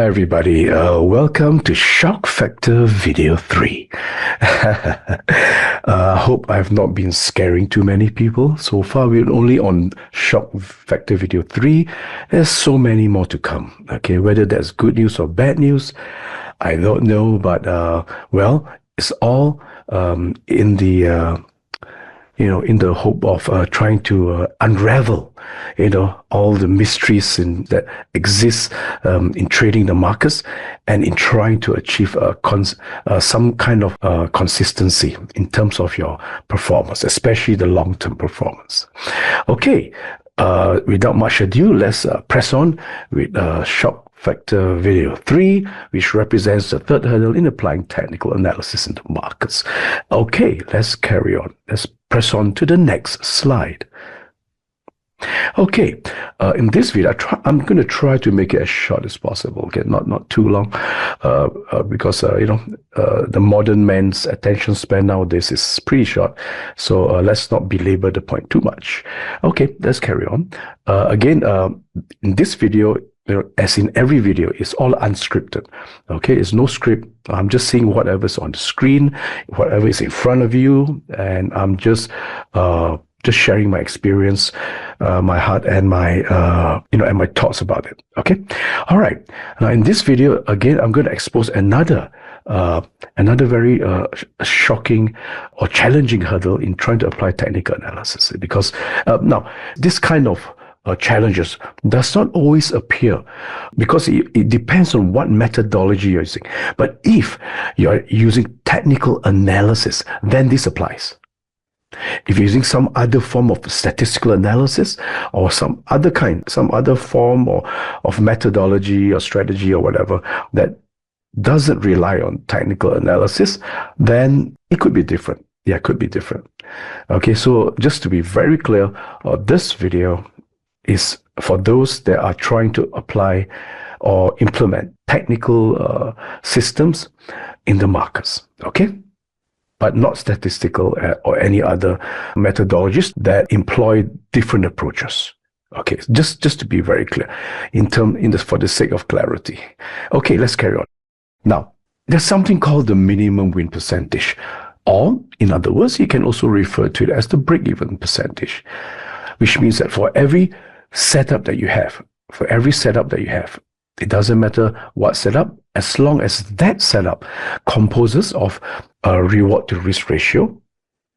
everybody, welcome to Shock Factor Video 3. Hope I've not been scaring too many people. So far we're only on Shock Factor Video 3. There's so many more to come. Okay, whether that's good news or bad news, I don't know, but well, it's all in the in the hope of trying to unravel, all the mysteries that exist in trading the markets and in trying to achieve some kind of consistency in terms of your performance, especially the long-term performance. Okay, without much ado, let's press on with Shock Factor Video 3, which represents the third hurdle in applying technical analysis in the markets. Okay, let's carry on. Let's press on to the next slide. Okay, in this video, I'm going to try to make it as short as possible. Okay, not too long, because the modern man's attention span nowadays is pretty short. So let's not belabor the point too much. Okay, let's carry on. Again, in this video, as in every video, it's all unscripted. Okay, it's no script. I'm just seeing whatever's on the screen, whatever is in front of you, and I'm just sharing my experience, my heart, and my and my thoughts about it. Okay, all right. Now in this video, again, I'm going to expose another very shocking or challenging hurdle in trying to apply technical analysis, because now this kind of challenges does not always appear, because it depends on what methodology you're using. But if you're using technical analysis, then this applies. If you're using some other form of statistical analysis or some other form of methodology or strategy or whatever that doesn't rely on technical analysis, then it could be different. Yeah, it could be different. Okay, so just to be very clear, this video is for those that are trying to apply or implement technical systems in the markets, okay? But not statistical or any other methodologies that employ different approaches. Okay, just to be very clear, for the sake of clarity. Okay, let's carry on. Now, there's something called the minimum win percentage, or in other words, you can also refer to it as the break-even percentage, which means that for every setup that you have, it doesn't matter what setup, as long as that setup composes of a reward to risk ratio,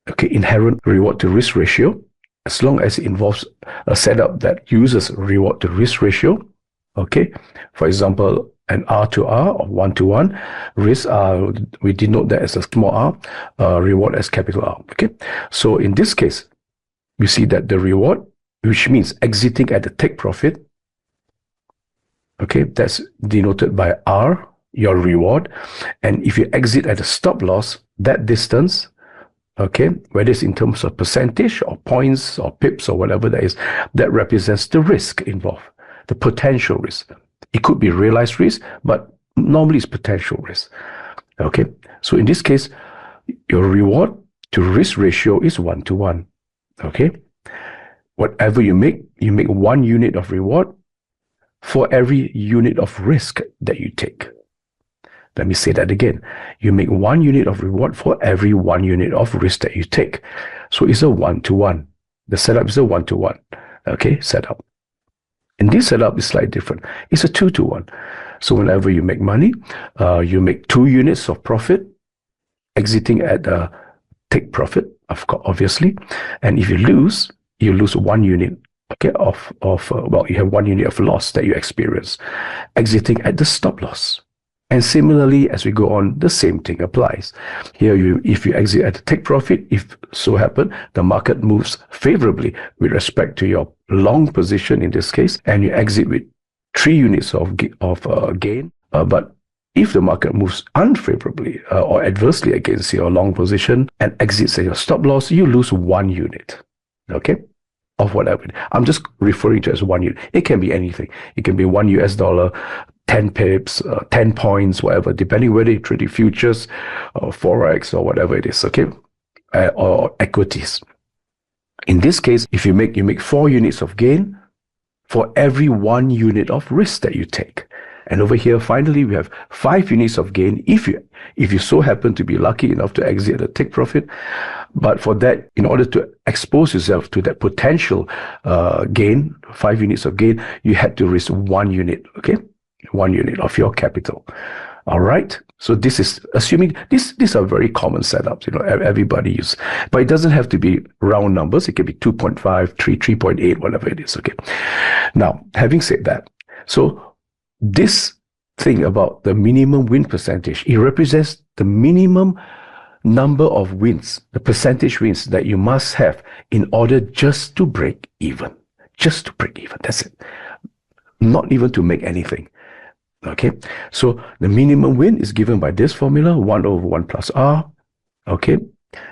okay, inherent reward to risk ratio, as long as it involves a setup that uses reward to risk ratio, okay, for example, an R to R or 1 to 1, risk we denote that as a small r, reward as capital R, okay. So in this case, you see that the reward, which means exiting at the take profit, okay, that's denoted by R, your reward. And if you exit at a stop loss, that distance, okay, whether it's in terms of percentage or points or pips or whatever that is, that represents the risk involved, the potential risk. It could be realized risk, but normally it's potential risk. Okay, so in this case, your reward to risk ratio is 1 to 1. Okay, whatever you make 1 unit of reward for every unit of risk that you take. Let me say that again. You make 1 unit of reward for every 1 unit of risk that you take. So it's a 1 to 1. The setup is a 1 to 1. Okay, setup. And this setup is slightly different. It's a 2 to 1. So whenever you make money, you make 2 units of profit, exiting at a take profit, of course, obviously. And if you lose 1 unit, okay, you have 1 unit of loss that you experience, exiting at the stop loss. And similarly, as we go on, the same thing applies. Here, if you exit at the take profit, if so happen, the market moves favorably with respect to your long position in this case, and you exit with 3 units of gain. But if the market moves unfavorably or adversely against your long position and exits at your stop loss, you lose 1 unit. Okay, of whatever. I'm just referring to as 1 unit. It can be anything. It can be $1, 10 pips, 10 points, whatever, depending whether you trade futures or forex or whatever it is, okay, or equities. In this case, if you make 4 units of gain for every 1 unit of risk that you take. And over here, finally, we have 5 units of gain if you so happen to be lucky enough to exit at a take profit. But for that, in order to expose yourself to that potential gain, 5 units of gain, you had to risk 1 unit, okay? 1 unit of your capital. All right. So this is assuming these are very common setups, everybody uses, but it doesn't have to be round numbers. It can be 2.5, 3, 3.8, whatever it is. Okay. Now, having said that, so this thing about the minimum win percentage, it represents the minimum number of wins, the percentage wins that you must have in order just to break even. Just to break even. That's it. Not even to make anything. Okay, so the minimum win is given by this formula, 1 over 1 plus R. Okay,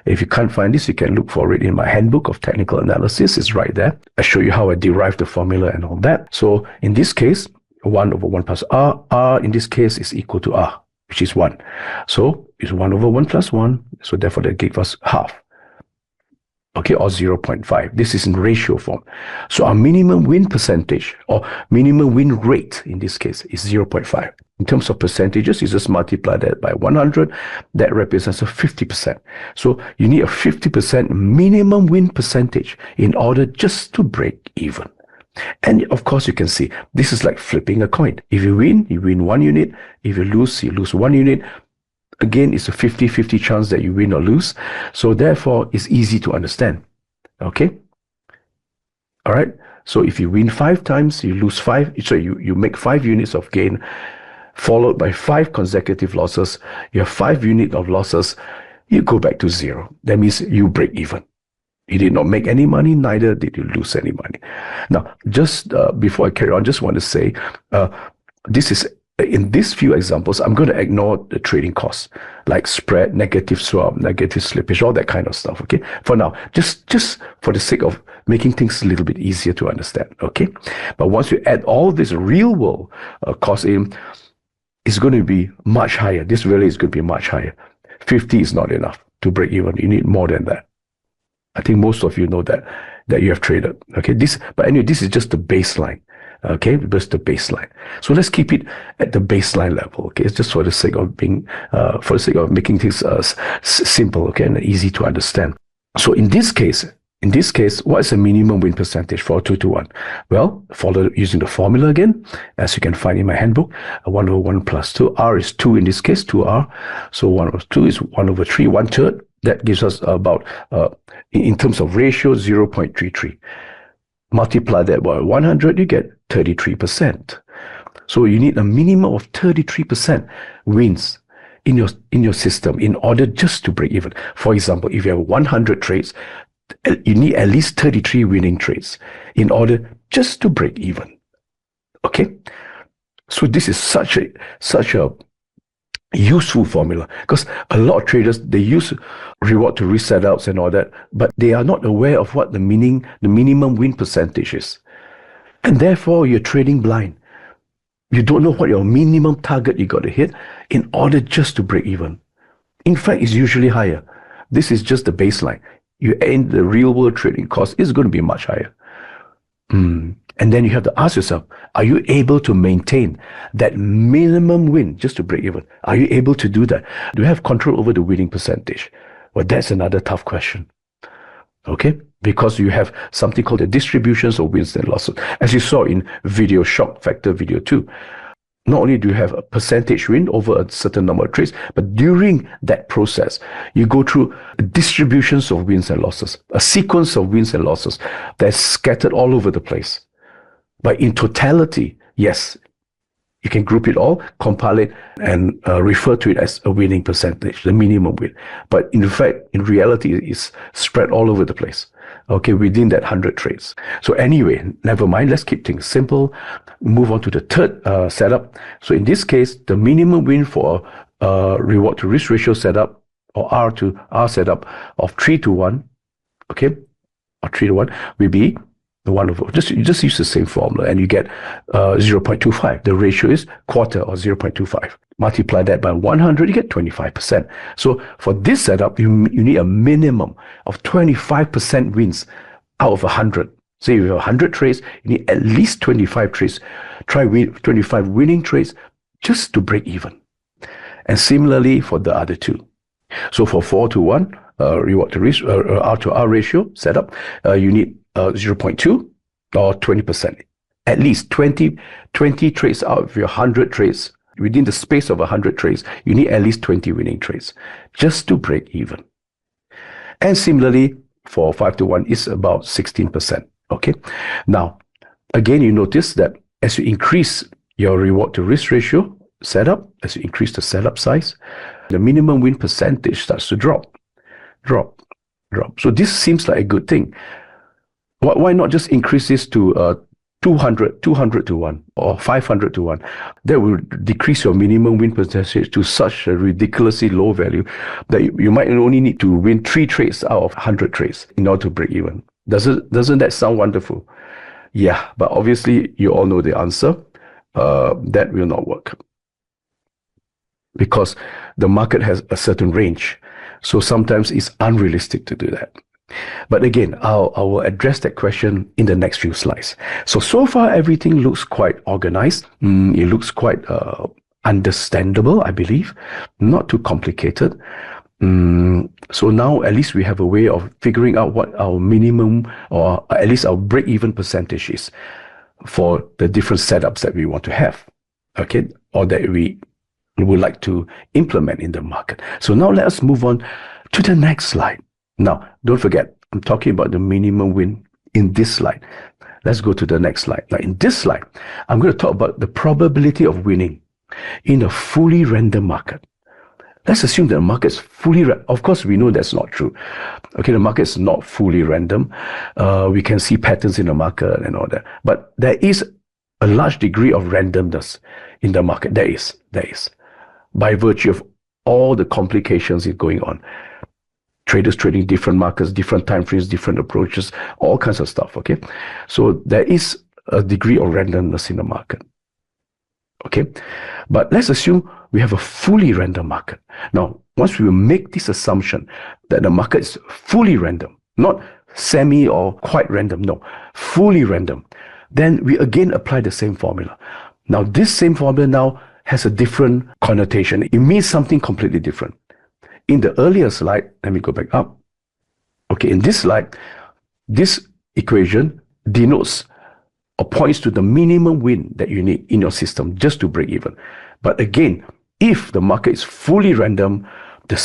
if you can't find this, you can look for it in my handbook of technical analysis. It's right there. I show you how I derived the formula and all that. So in this case, 1 over 1 plus R. R in this case is equal to R, which is 1. So it's 1 over 1 plus 1. So therefore that gives us half. Okay, or 0.5. This is in ratio form. So our minimum win percentage or minimum win rate in this case is 0.5. In terms of percentages, you just multiply that by 100. That represents a 50%. So you need a 50% minimum win percentage in order just to break even. And of course, you can see this is like flipping a coin. If you win 1 unit. If you lose 1 unit. Again, it's a 50-50 chance that you win or lose. So therefore, it's easy to understand. Okay? All right? So if you win 5 times, you lose 5. So you make 5 units of gain, followed by 5 consecutive losses. You have 5 units of losses. You go back to 0. That means you break even. You did not make any money, neither did you lose any money. Now, just before I carry on, just want to say, this is in these few examples, I'm going to ignore the trading costs, like spread, negative swap, negative slippage, all that kind of stuff, okay? For now, just for the sake of making things a little bit easier to understand, okay? But once you add all this real world cost in, it's going to be much higher. This really is going to be much higher. 50 is not enough to break even. You need more than that. I think most of you know that you have traded, okay? But anyway, this is just the baseline. Okay, just the baseline. So let's keep it at the baseline level. Okay, it's just for the sake of making things simple, okay, and easy to understand. So in this case, what is the minimum win percentage for a 2-to-1? Well, follow using the formula again, as you can find in my handbook. 1 over 1 plus 2. R is 2 in this case, 2R. So 1 over 2 is 1 over 3, 1/3. That gives us about, in terms of ratio, 0.33. Multiply that by 100, you get 33%. So you need a minimum of 33% wins in your system in order just to break even. For example, if you have 100 trades, you need at least 33 winning trades in order just to break even. Okay? So this is such a useful formula, because a lot of traders, they use reward to risk setups and all that, but they are not aware of what the minimum win percentage is, and therefore you're trading blind. You don't know what your minimum target you got to hit in order just to break even. In fact, it's usually higher. This is just the baseline. You end the real world trading cost is going to be much higher. And then you have to ask yourself, are you able to maintain that minimum win just to break even? Are you able to do that? Do you have control over the winning percentage? Well, that's another tough question. Okay? Because you have something called the distributions of wins and losses. As you saw in video shock factor video 2, not only do you have a percentage win over a certain number of trades, but during that process, you go through distributions of wins and losses, a sequence of wins and losses that's scattered all over the place. But in totality, yes, you can group it all, compile it, and refer to it as a winning percentage, the minimum win. But in fact, in reality, it's spread all over the place, okay, within that 100 trades. So anyway, never mind, let's keep things simple. Move on to the third setup. So in this case, the minimum win for reward to risk ratio setup, or R to R setup of 3-to-1, okay, or 3-to-1 will be the 1 over, you just use the same formula and you get 0.25. The ratio is quarter, or 0.25. Multiply that by 100, you get 25%. So for this setup, you need a minimum of 25% wins out of 100. So if you have 100 trades, you need at least 25 trades. Try 25 winning trades just to break even. And similarly for the other two. So for 4-to-1 reward to risk R to R ratio setup, you need 0.2 or 20%. At least 20 trades out of your 100 trades. Within the space of 100 trades, you need at least 20 winning trades just to break even. And similarly, for 5-to-1, it's about 16%. Okay. Now, again, you notice that as you increase your reward to risk ratio setup, as you increase the setup size, the minimum win percentage starts to drop. So this seems like a good thing. Why not just increase this to 200 to 1 or 500 to 1? That will decrease your minimum win percentage to such a ridiculously low value that you might only need to win 3 trades out of 100 trades in order to break even. Doesn't that sound wonderful? Yeah, but obviously you all know the answer. That will not work because the market has a certain range. So sometimes it's unrealistic to do that. But again, I will address that question in the next few slides. So far, everything looks quite organized. It looks quite understandable, I believe. Not too complicated. So now at least we have a way of figuring out what our minimum or at least our break-even percentage is for the different setups that we want to have, okay, or that we would like to implement in the market. So now let us move on to the next slide. Now, don't forget, I'm talking about the minimum win in this slide. Let's go to the next slide. Now, in this slide, I'm going to talk about the probability of winning in a fully random market. Let's assume that the market is fully random. Of course, we know that's not true. Okay, the market is not fully random. We can see patterns in the market and all that. But there is a large degree of randomness in the market. There is. By virtue of all the complications going on. Traders trading different markets, different time frames, different approaches, all kinds of stuff, okay? So there is a degree of randomness in the market, okay? But let's assume we have a fully random market. Now, once we make this assumption that the market is fully random, not semi or quite random, no, fully random, then we again apply the same formula. Now, this same formula now has a different connotation. It means something completely different. In the earlier slide, let me go back up. Okay, in this slide, this equation denotes or points to the minimum win that you need in your system just to break even. But again, if the market is fully random, the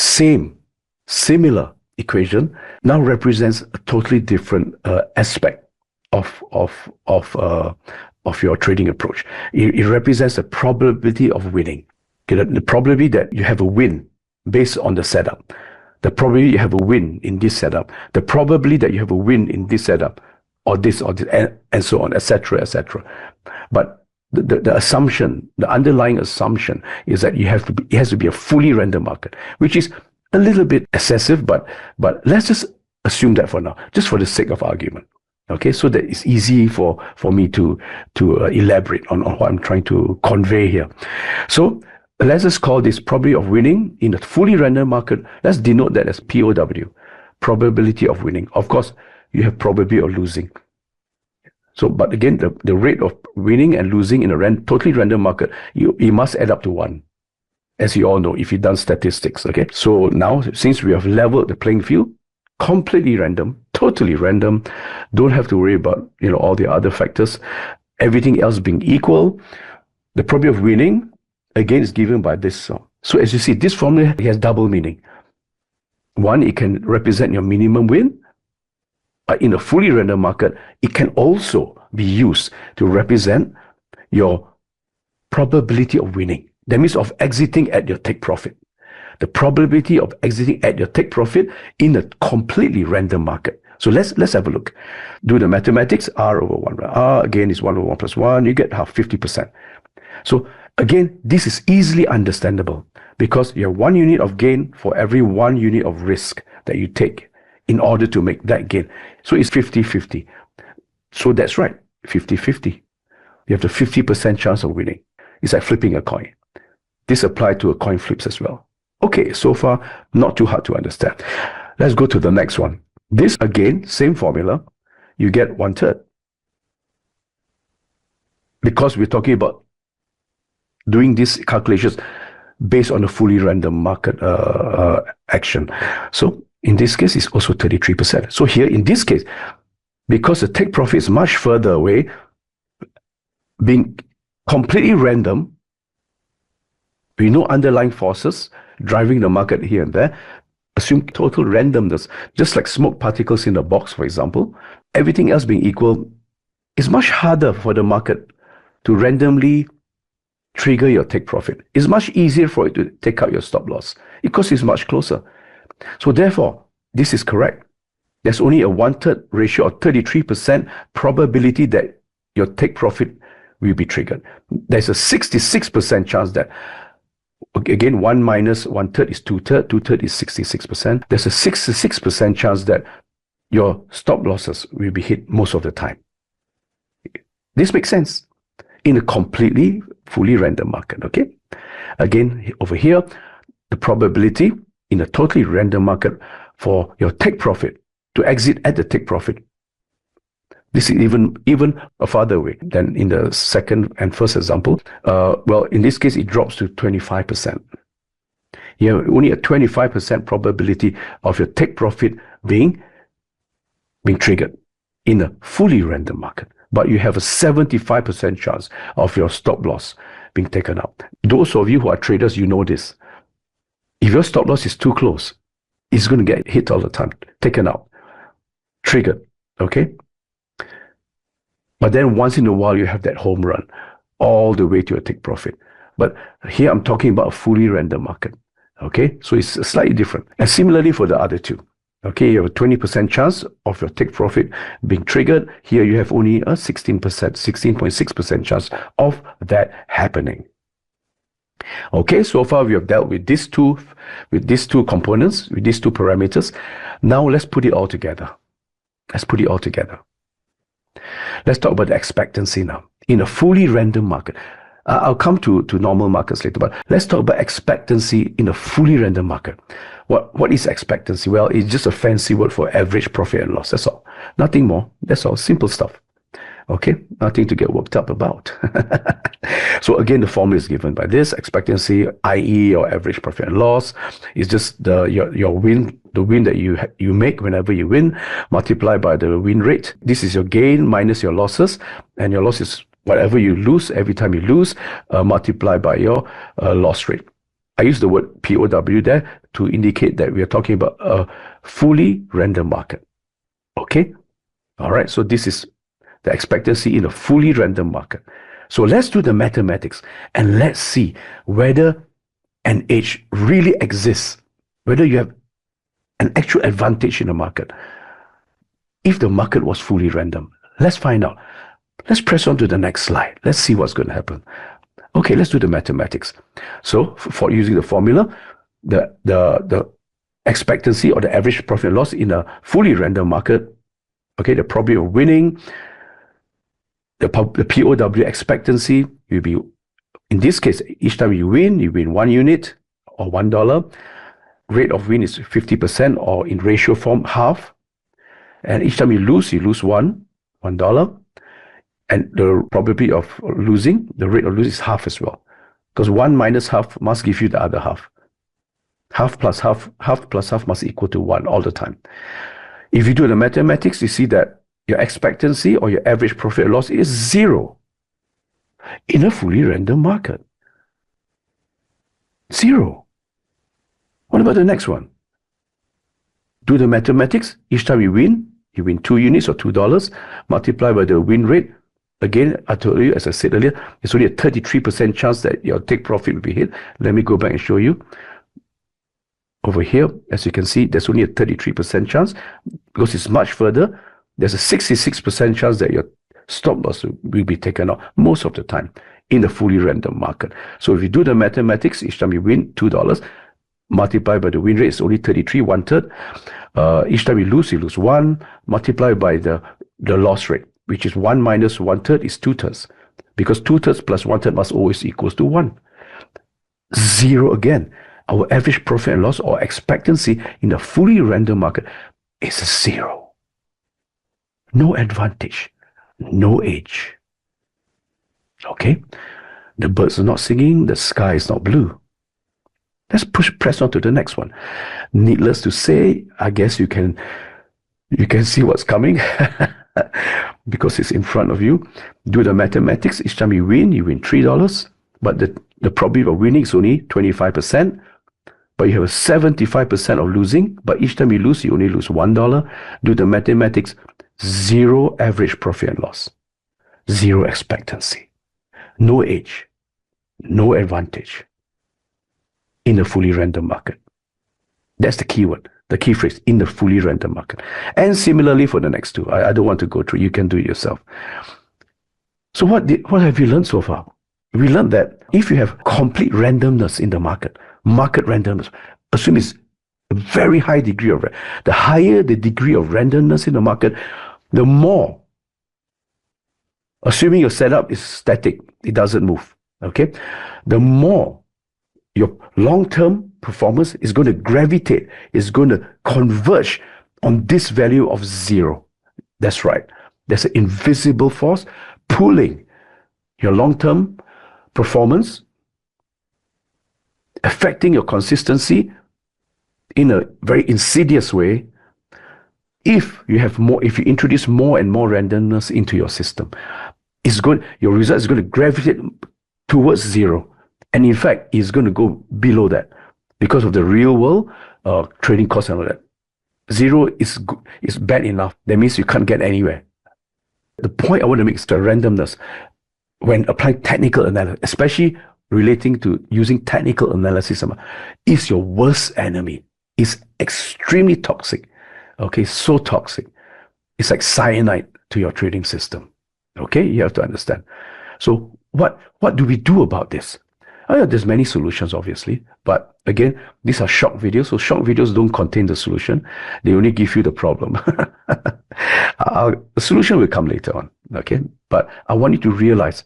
similar equation now represents a totally different aspect of your trading approach. It represents the probability of winning. Okay, the probability that you have a win based on the setup, the probability you have a win in this setup, the probability that you have a win in this setup, or this, and so on, etc., etc. But the assumption, the underlying assumption is that it has to be a fully random market, which is a little bit excessive, but let's just assume that for now, just for the sake of argument. Okay, so that it's easy for me to elaborate on what I'm trying to convey here. So let's just call this probability of winning in a fully random market. Let's denote that as POW, probability of winning. Of course, you have probability of losing. So, but again, the rate of winning and losing in a totally random market, you must add up to 1, as you all know, if you've done statistics. Okay, so now since we have leveled the playing field, completely random, totally random, don't have to worry about all the other factors. Everything else being equal, the probability of winning again is given by this. So as you see, this formula has double meaning. One, it can represent your minimum win. But in a fully random market, it can also be used to represent your probability of winning. That means of exiting at your take profit. The probability of exiting at your take profit in a completely random market. So let's have a look. Do the mathematics. R over 1. R again is 1 over 1 plus 1. You get half, 50%. So again, this is easily understandable because you have 1 unit of gain for every 1 unit of risk that you take in order to make that gain. So it's 50-50. So that's right, 50-50. You have the 50% chance of winning. It's like flipping a coin. This applies to a coin flips as well. Okay, so far, not too hard to understand. Let's go to the next one. This, again, same formula. You get 1/3. Because we're talking about doing these calculations based on a fully random market action. So in this case, it's also 33%. So here in this case, because the take profit is much further away, being completely random, we know underlying forces driving the market here and there, assume total randomness, just like smoke particles in a box, for example, everything else being equal, it's much harder for the market to randomly trigger your take profit. It's much easier for it to take out your stop loss because it's much closer. So therefore, this is correct. There's only a 1/3 ratio or 33% probability that your take profit will be triggered. There's a 66% chance that, again, 1 minus 1/3 is 2/3, 2/3 is 66%. There's a 66% chance that your stop losses will be hit most of the time. This makes sense in a completely fully random market, okay? Again, over here, the probability in a totally random market for your take profit to exit at the take profit, this is even a farther away than in the second and first example. Well, in this case, it drops to 25%. You have only a 25% probability of your take profit being triggered in a fully random market, but you have a 75% chance of your stop loss being taken out. Those of you who are traders, you know this. If your stop loss is too close, it's going to get hit all the time, taken out, triggered, okay? But then once in a while, you have that home run all the way to your take profit. But here I'm talking about a fully random market, okay? So it's slightly different. And similarly for the other two. Okay, you have a 20% chance of your take profit being triggered. Here you have only a 16.6% chance of that happening. Okay, so far we have dealt with these two components, with these two parameters. Now let's put it all together. Let's put it all together. Let's talk about the expectancy now. In a fully random market, I'll come to normal markets later, but let's talk about expectancy in a fully random market. What is expectancy? Well, it's just a fancy word for average profit and loss. That's all. Nothing more. That's all. Simple stuff. Okay? Nothing to get worked up about. So again, the formula is given by this. Expectancy, i.e. your average profit and loss, is just your win, the win that you make whenever you win, multiplied by the win rate. This is your gain minus your losses, and your loss is whatever you lose every time you lose, multiplied by your loss rate. I use the word POW there to indicate that we are talking about a fully random market. Okay? All right, so this is the expectancy in a fully random market. So let's do the mathematics and let's see whether an edge really exists, whether you have an actual advantage in the market if the market was fully random. Let's find out. Let's press on to the next slide. Let's see what's going to happen. Okay, let's do the mathematics. So for using the formula, the expectancy or the average profit and loss in a fully random market, okay, the probability of winning, the POW expectancy will be, in this case, each time you win 1 unit or $1. Rate of win is 50%, or in ratio form, half. And each time you lose $1. And the probability of losing, the rate of losing is half as well. Because 1 minus half must give you the other half. Half plus half plus half must equal to 1 all the time. If you do the mathematics, you see that your expectancy or your average profit or loss is 0 in a fully random market. 0. What about the next one? Do the mathematics. Each time you win 2 units or $2, multiplied by the win rate. Again, I told you, as I said earlier, it's only a 33% chance that your take profit will be hit. Let me go back and show you. Over here, as you can see, there's only a 33% chance because it's much further. There's a 66% chance that your stop loss will be taken out most of the time in the fully random market. So if you do the mathematics, each time you win $2, multiplied by the win rate is only 33, 1/3. Each time you lose 1, multiplied by the loss rate, which is 1 minus 1/3 is 2/3. Because 2/3 plus 1/3 must always equals to 1. 0 again. Our average profit and loss or expectancy in the fully random market is 0. No advantage, no edge. Okay? The birds are not singing, the sky is not blue. Let's press on to the next one. Needless to say, I guess you can see what's coming because it's in front of you. Do the mathematics. Each time you win $3, but the probability of winning is only 25%. But you have a 75% of losing, but each time you lose, you only lose $1. Do the mathematics. Zero average profit and loss. Zero expectancy. No age. No advantage in the fully random market. That's the key word, the key phrase, in the fully random market. And similarly for the next two. I don't want to go through. You can do it yourself. So what have you learned so far? We learned that if you have complete randomness in the market randomness, assume it's a very high degree of the higher the degree of randomness in the market, the more, assuming your setup is static, it doesn't move, okay? The more your long-term performance is going to gravitate, is going to converge on this value of 0. That's right. There's an invisible force pulling your long-term performance, affecting your consistency in a very insidious way. If you introduce more and more randomness into your system, your result is going to gravitate towards 0. And in fact, it's going to go below that because of the real world trading costs and all that. 0 is bad enough. That means you can't get anywhere. The point I want to make is the randomness. When applying technical analysis, especially relating to using technical analysis, is your worst enemy. It's extremely toxic. Okay, so toxic. It's like cyanide to your trading system. Okay, you have to understand. So what do we do about this? There's many solutions, obviously, but again, these are shock videos, so shock videos don't contain the solution. They only give you the problem. The solution will come later on, okay? But I want you to realize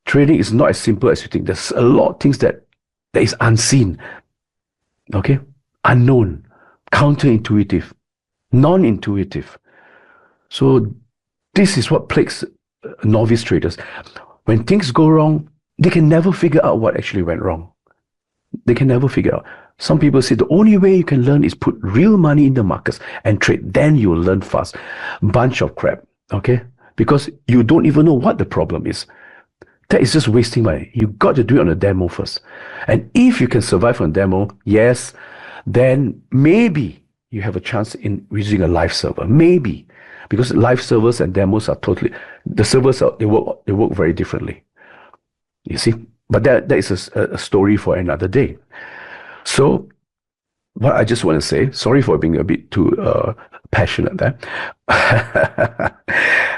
trading is not as simple as you think. There's a lot of things that is unseen, okay? Unknown, counterintuitive, non-intuitive. So this is what plagues novice traders. When things go wrong, they can never figure out what actually went wrong. They can never figure out. Some people say the only way you can learn is put real money in the markets and trade. Then you'll learn fast. Bunch of crap, okay? Because you don't even know what the problem is. That is just wasting money. You got to do it on a demo first. And if you can survive on demo, yes, then maybe you have a chance in using a live server. Maybe. Because live servers and demos are the servers they work very differently. You see, but that is a story for another day. So, what I just want to say, sorry for being a bit too passionate there,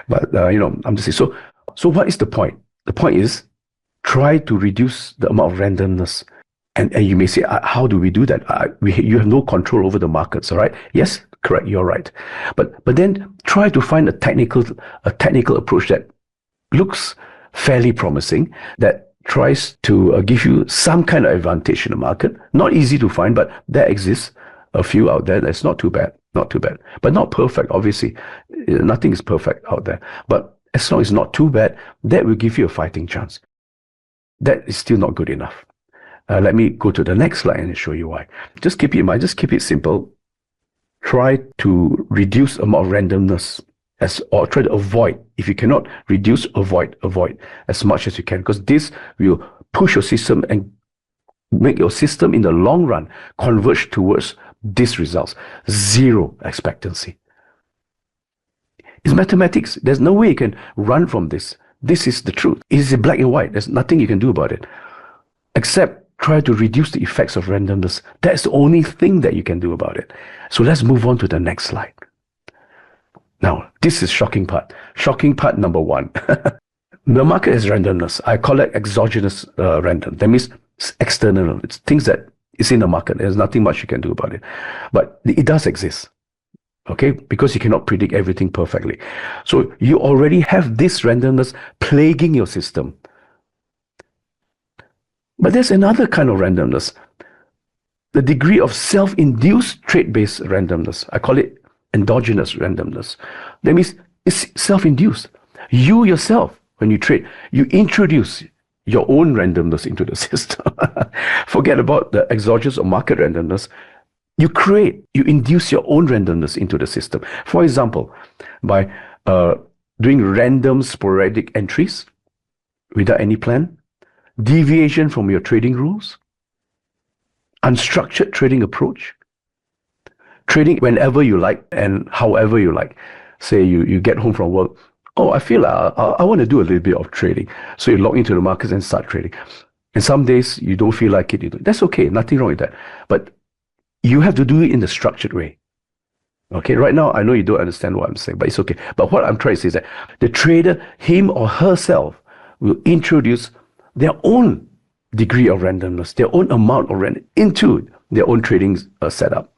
but I'm just saying. So what is the point? The point is, try to reduce the amount of randomness. And you may say, how do we do that? You have no control over the markets, all right? Yes, correct, you're right. But then try to find a technical approach that looks fairly promising, that tries to give you some kind of advantage in the market. Not easy to find, but there exists a few out there. That's not too bad, but not perfect. Obviously, nothing is perfect out there. But as long as it's not too bad, that will give you a fighting chance. That is still not good enough. Let me go to the next slide and show you why. Just keep it in mind. Just keep it simple. Try to reduce the amount of randomness. Or try to avoid. If you cannot reduce, avoid as much as you can, because this will push your system and make your system in the long run converge towards these results. 0 expectancy. It's mathematics. There's no way you can run from this. This is the truth. It is black and white. There's nothing you can do about it, except try to reduce the effects of randomness. That's the only thing that you can do about it. So let's move on to the next slide. Now, this is shocking part. Shocking part number 1. The market is randomness. I call it exogenous random. That means it's external. It's things that is in the market. There's nothing much you can do about it. But it does exist. Okay? Because you cannot predict everything perfectly. So you already have this randomness plaguing your system. But there's another kind of randomness. The degree of self-induced trade-based randomness. I call it endogenous randomness. That means it's self-induced. You yourself, when you trade, you introduce your own randomness into the system. Forget about the exogenous or market randomness. You induce your own randomness into the system. For example, by doing random sporadic entries without any plan, deviation from your trading rules, unstructured trading approach, trading whenever you like and however you like. Say you get home from work, oh, I feel I want to do a little bit of trading. So you log into the markets and start trading. And some days you don't feel like it. That's okay. Nothing wrong with that. But you have to do it in a structured way. Okay, right now I know you don't understand what I'm saying, but it's okay. But what I'm trying to say is that the trader, him or herself, will introduce their own degree of randomness, their own amount of random into their own trading setup.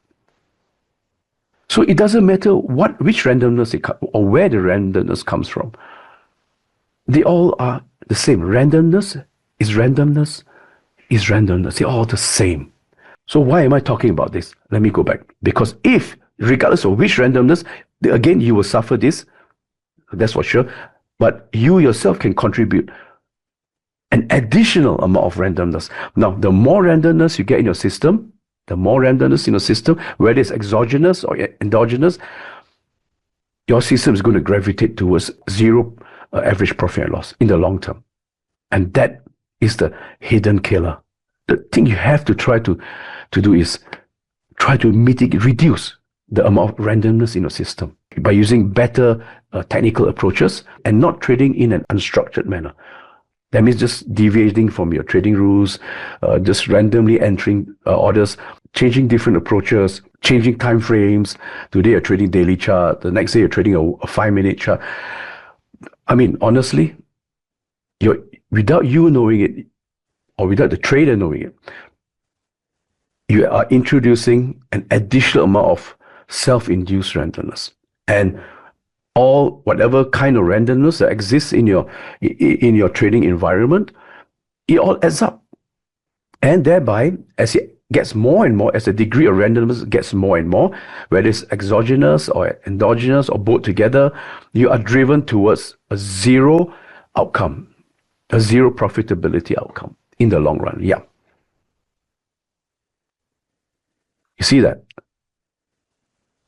So it doesn't matter which randomness or where the randomness comes from. They all are the same. Randomness is randomness is randomness. They're all the same. So why am I talking about this? Let me go back. Because if, regardless of which randomness, again, you will suffer this, that's for sure, but you yourself can contribute an additional amount of randomness. Now, the more randomness you get in your system, whether it's exogenous or endogenous, your system is going to gravitate towards zero average profit and loss in the long term. And that is the hidden killer. The thing you have to try to do is try to reduce the amount of randomness in your system by using better technical approaches and not trading in an unstructured manner. That means just deviating from your trading rules, just randomly entering orders, changing different approaches, changing time frames. Today you're trading daily chart, the next day you're trading a 5-minute chart. I mean, honestly, without you knowing it, or without the trader knowing it, you are introducing an additional amount of self-induced randomness. And whatever kind of randomness that exists in your trading environment, it all adds up. And thereby, as it gets more and more, as the degree of randomness gets more and more, whether it's exogenous or endogenous or both together, you are driven towards a zero outcome, a zero profitability outcome in the long run. Yeah. You see that?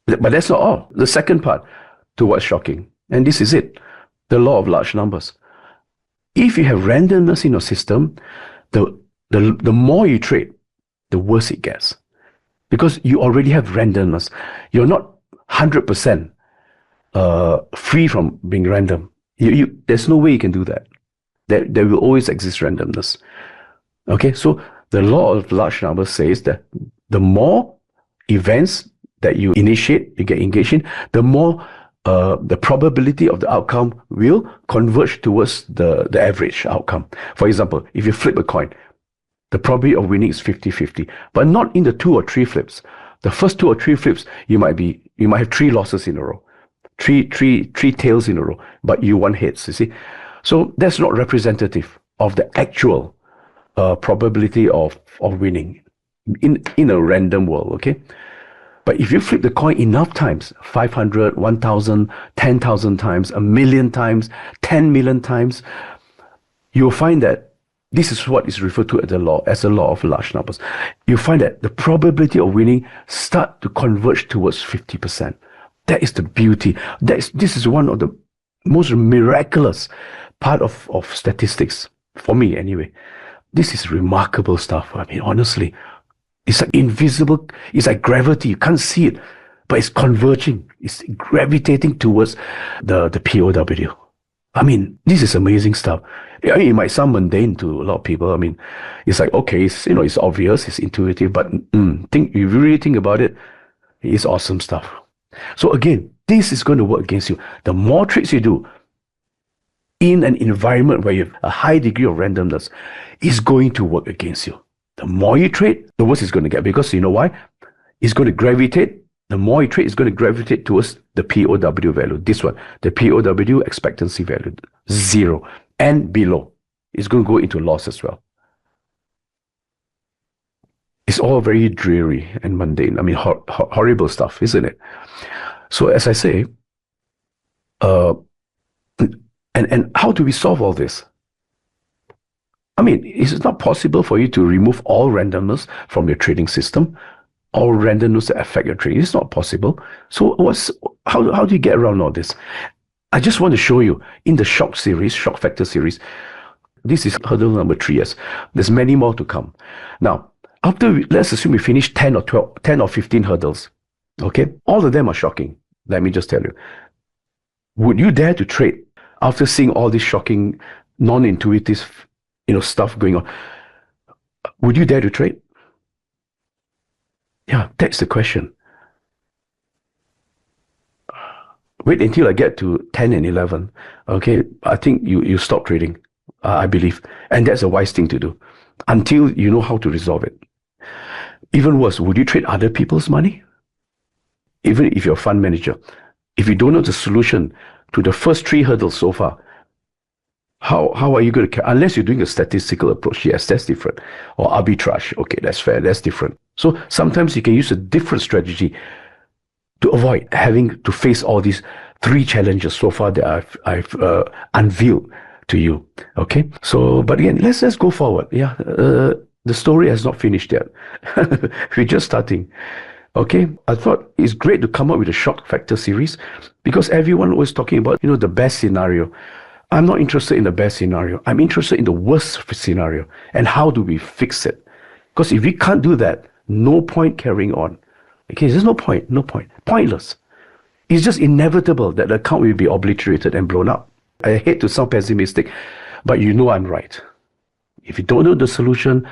But that's not all. The second part to what's shocking, and this is it, the law of large numbers. If you have randomness in your system, the more you trade, the worse it gets. Because you already have randomness. You're not 100% free from being random. There's no way you can do that. There will always exist randomness. Okay, so the law of large numbers says that the more events that you initiate, you get engaged in, the more the probability of the outcome will converge towards the average outcome. For example, if you flip a coin, the probability of winning is 50-50, but not in the 2 or 3 flips. The first 2 or 3 flips, you might have 3 losses in a row, three tails in a row, but you won heads, you see. So that's not representative of the actual probability of winning in a random world, okay? But if you flip the coin enough times, 500, 1,000, 10,000 times, 1,000,000 times, 10 million times, you'll find that this is what is referred to as the law of large numbers. You find that the probability of winning start to converge towards 50%. That is the beauty. This is one of the most miraculous part of statistics, for me anyway. This is remarkable stuff. I mean, honestly, it's like invisible, it's like gravity. You can't see it, but it's converging. It's gravitating towards the POW. I mean, this is amazing stuff. I mean, it might sound mundane to a lot of people. I mean, it's like, okay, it's obvious, it's intuitive, but if you really think about it, it's awesome stuff. So again, this is going to work against you. The more tricks you do in an environment where you have a high degree of randomness, is going to work against you. The more you trade, the worse it's going to get, because you know why? It's going to gravitate. The more you trade, it's going to gravitate towards the POW value. This one, the POW expectancy value, 0 and below. It's going to go into loss as well. It's all very dreary and mundane. I mean, horrible stuff, isn't it? So as I say, and how do we solve all this? I mean, it's not possible for you to remove all randomness from your trading system, all randomness that affect your trading. It's not possible. So how do you get around all this? I just want to show you in the shock factor series, this is hurdle number 3. Yes, there's many more to come. Now, let's assume we finish 10 or 15 hurdles. Okay, all of them are shocking. Let me just tell you. Would you dare to trade after seeing all this shocking, non-intuitive, stuff going on? Would you dare to trade? Yeah, that's the question. Wait until I get to 10 and 11. Okay, I think you stop trading, I believe. And that's a wise thing to do until you know how to resolve it. Even worse, would you trade other people's money? Even if you're a fund manager, if you don't know the solution to the first 3 hurdles so far, how are you going to, unless you're doing a statistical approach? Yes, that's different. Or arbitrage. Okay, that's fair. That's different. So sometimes you can use a different strategy to avoid having to face all these 3 challenges so far that I've unveiled to you. Okay. So, but again, let's go forward. Yeah. The story has not finished yet. We're just starting. Okay, I thought it's great to come up with a shock factor series because everyone was talking about, the best scenario. I'm not interested in the best scenario. I'm interested in the worst scenario and how do we fix it? Because if we can't do that, no point carrying on. Okay, there's no point. Pointless. It's just inevitable that the account will be obliterated and blown up. I hate to sound pessimistic, but I'm right. If you don't know the solution,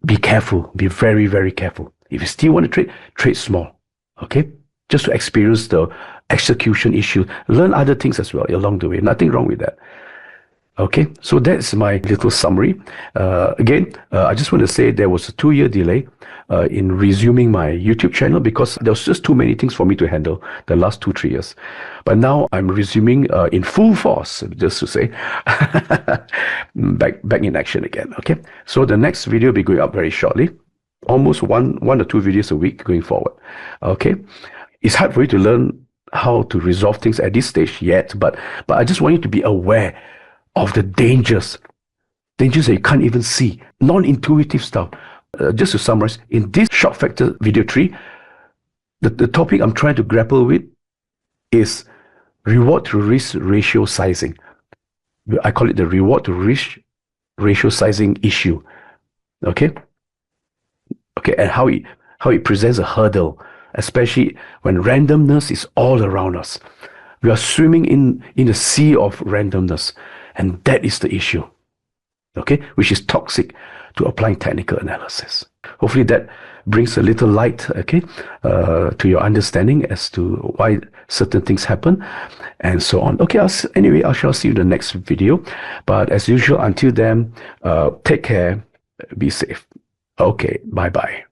be careful. Be very, very careful. If you still want to trade small, okay? Just to experience the execution issue. Learn other things as well along the way. Nothing wrong with that. Okay, so that's my little summary. Again, I just want to say there was a 2-year delay in resuming my YouTube channel because there was just too many things for me to handle the last 2-3 years. But now I'm resuming in full force, just to say, back in action again. Okay, so the next video will be going up very shortly. Almost one or 2 videos a week going forward. Okay, it's hard for you to learn how to resolve things at this stage yet, but I just want you to be aware of the dangers that you can't even see, non-intuitive stuff. Just to summarize, in this shock factor video 3, the topic I'm trying to grapple with is reward to risk ratio sizing. I call it the reward to risk ratio sizing issue. Okay, and how it presents a hurdle, especially when randomness is all around us. We are swimming in a sea of randomness, and that is the issue. Okay, which is toxic to applying technical analysis. Hopefully that brings a little light, okay, to your understanding as to why certain things happen and so on. Okay, anyway, I shall see you in the next video. But as usual, until then, take care, be safe. Okay, bye-bye.